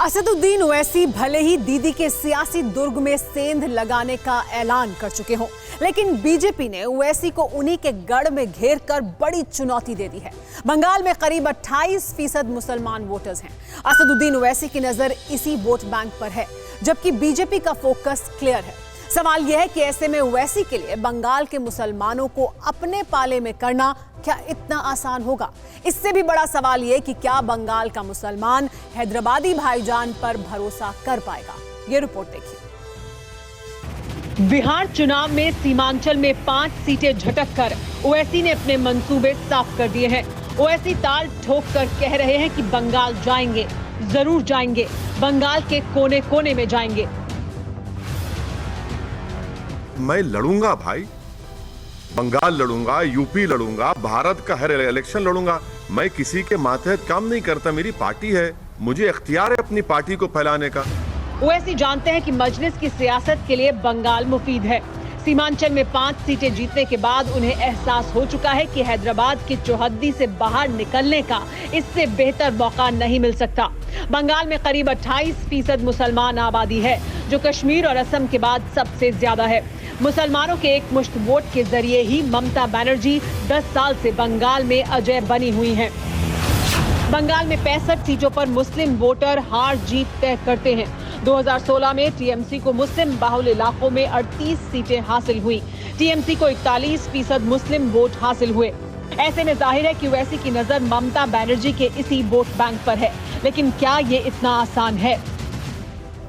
असदुद्दीन ओवैसी भले ही दीदी के सियासी दुर्ग में सेंध लगाने का ऐलान कर चुके हों, लेकिन बीजेपी ने ओवैसी को उन्हीं के गढ़ में घेर कर बड़ी चुनौती दे दी है। बंगाल में करीब 28% मुसलमान वोटर्स हैं। असदुद्दीन ओवैसी की नजर इसी वोट बैंक पर है, जबकि बीजेपी का फोकस क्लियर है। सवाल यह है कि ऐसे में ओवैसी के लिए बंगाल के मुसलमानों को अपने पाले में करना क्या इतना आसान होगा? इससे भी बड़ा सवाल यह कि क्या बंगाल का मुसलमान हैदराबादी भाईजान पर भरोसा कर पाएगा? ये रिपोर्ट देखिए। बिहार चुनाव में सीमांचल में 5 सीटें झटक कर ओवैसी ने अपने मंसूबे साफ कर दिए हैं। ओवैसी ताल ठोक कर कह रहे हैं कि बंगाल जाएंगे, जरूर जाएंगे, बंगाल के कोने कोने में जाएंगे। मैं लड़ूंगा भाई, बंगाल लड़ूंगा, यूपी लड़ूंगा, भारत का हर इलेक्शन लड़ूंगा। मैं किसी के मातहत काम नहीं करता, मेरी पार्टी है, मुझे इख्तियार है अपनी पार्टी को फैलाने का। ओवैसी जानते हैं कि मजलिस की सियासत के लिए बंगाल मुफीद है। सीमांचल में 5 सीटें जीतने के बाद उन्हें एहसास हो चुका है कि हैदराबाद की चौहद्दी से बाहर निकलने का इससे बेहतर मौका नहीं मिल सकता। बंगाल में करीब 28% मुसलमान आबादी है, जो कश्मीर और असम के बाद सबसे ज्यादा है। मुसलमानों के एक मुश्त वोट के जरिए ही ममता बनर्जी 10 साल से बंगाल में अजय बनी हुई हैं। बंगाल में 65 सीटों पर मुस्लिम वोटर हार जीत तय करते हैं। 2016 में टीएमसी को मुस्लिम बाहुल इलाकों में 38 सीटें हासिल हुई। टीएमसी को 41% मुस्लिम वोट हासिल हुए। ऐसे में जाहिर है कि ओवैसी की नजर ममता बनर्जी के इसी वोट बैंक पर है, लेकिन क्या ये इतना आसान है?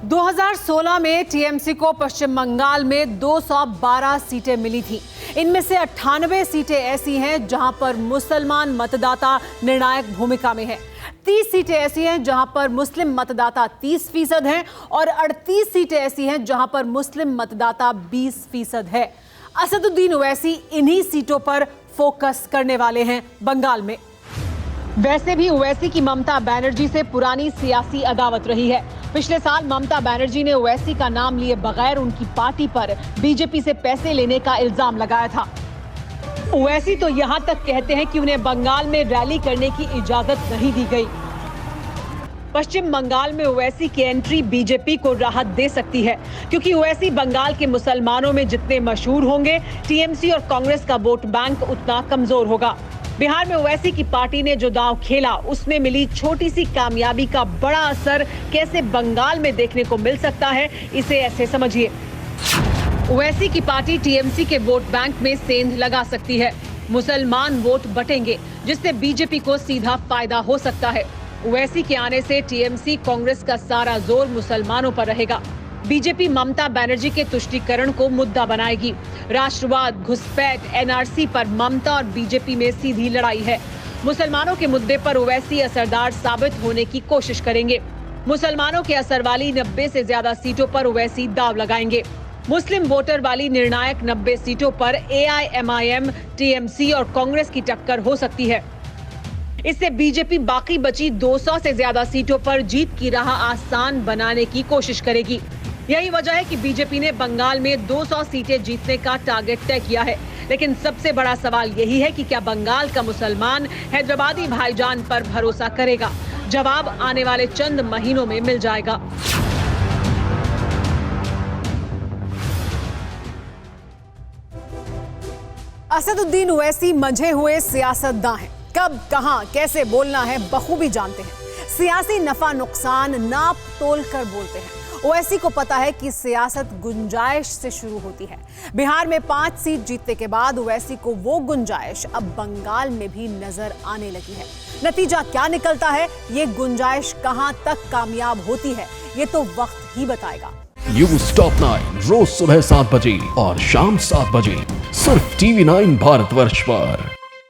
2016 में टीएमसी को पश्चिम बंगाल में 212 सीटें मिली थी। इनमें से 98 सीटें ऐसी हैं जहां पर मुसलमान मतदाता निर्णायक भूमिका में हैं। 30 सीटें ऐसी हैं जहां पर मुस्लिम मतदाता 30% हैं और 38 सीटें ऐसी हैं जहां पर मुस्लिम मतदाता 20% है। असदुद्दीन ओवैसी इन्हीं सीटों पर फोकस करने वाले हैं बंगाल में। वैसे भी ओवैसी की ममता बनर्जी से पुरानी सियासी अदावत रही है। पिछले साल ममता बनर्जी ने ओवैसी का नाम लिए बगैर उनकी पार्टी पर बीजेपी से पैसे लेने का इल्जाम लगाया था। ओवैसी तो यहां तक कहते हैं कि उन्हें बंगाल में रैली करने की इजाजत नहीं दी गई। पश्चिम बंगाल में ओवैसी की एंट्री बीजेपी को राहत दे सकती है, क्योंकि ओवैसी बंगाल के मुसलमानों में जितने मशहूर होंगे, टीएमसी और कांग्रेस का वोट बैंक उतना कमजोर होगा। बिहार में ओवैसी की पार्टी ने जो दांव खेला, उसमें मिली छोटी सी कामयाबी का बड़ा असर कैसे बंगाल में देखने को मिल सकता है, इसे ऐसे समझिए। ओवैसी की पार्टी टीएमसी के वोट बैंक में सेंध लगा सकती है। मुसलमान वोट बटेंगे, जिससे बीजेपी को सीधा फायदा हो सकता है। ओवैसी के आने से टीएमसी कांग्रेस का सारा जोर मुसलमानों पर रहेगा। बीजेपी ममता बनर्जी के तुष्टीकरण को मुद्दा बनाएगी। राष्ट्रवाद, घुसपैठ, एनआरसी पर ममता और बीजेपी में सीधी लड़ाई है। मुसलमानों के मुद्दे पर ओवैसी असरदार साबित होने की कोशिश करेंगे। मुसलमानों के असर वाली 90 से ज्यादा सीटों पर ओवैसी दाव लगाएंगे। मुस्लिम वोटर वाली निर्णायक 90 सीटों पर एआईएमआईएम, टीएमसी और कांग्रेस की टक्कर हो सकती है। इससे बीजेपी बाकी बची 200 से ज्यादा सीटों पर जीत की राह आसान बनाने की कोशिश करेगी। यही वजह है कि बीजेपी ने बंगाल में 200 सीटें जीतने का टारगेट तय किया है। लेकिन सबसे बड़ा सवाल यही है कि क्या बंगाल का मुसलमान हैदराबादी भाईजान पर भरोसा करेगा? जवाब आने वाले चंद महीनों में मिल जाएगा। असदुद्दीन ओवैसी मंझे हुए सियासतदां हैं। कब, कहां, कैसे बोलना है बखूबी जानते हैं। सियासी नफा नुकसान नाप तोल कर बोलते हैं। ओवैसी को पता है कि सियासत गुंजाइश से शुरू होती है। बिहार में 5 सीट जीतने के बाद ओवैसी को वो गुंजाइश अब बंगाल में भी नजर आने लगी है। नतीजा क्या निकलता है, ये गुंजाइश कहां तक कामयाब होती है, ये तो वक्त ही बताएगा। न्यूज़ टॉप 9 रोज सुबह 7 बजे और शाम 7 बजे सिर्फ TV9 भारतवर्ष पर।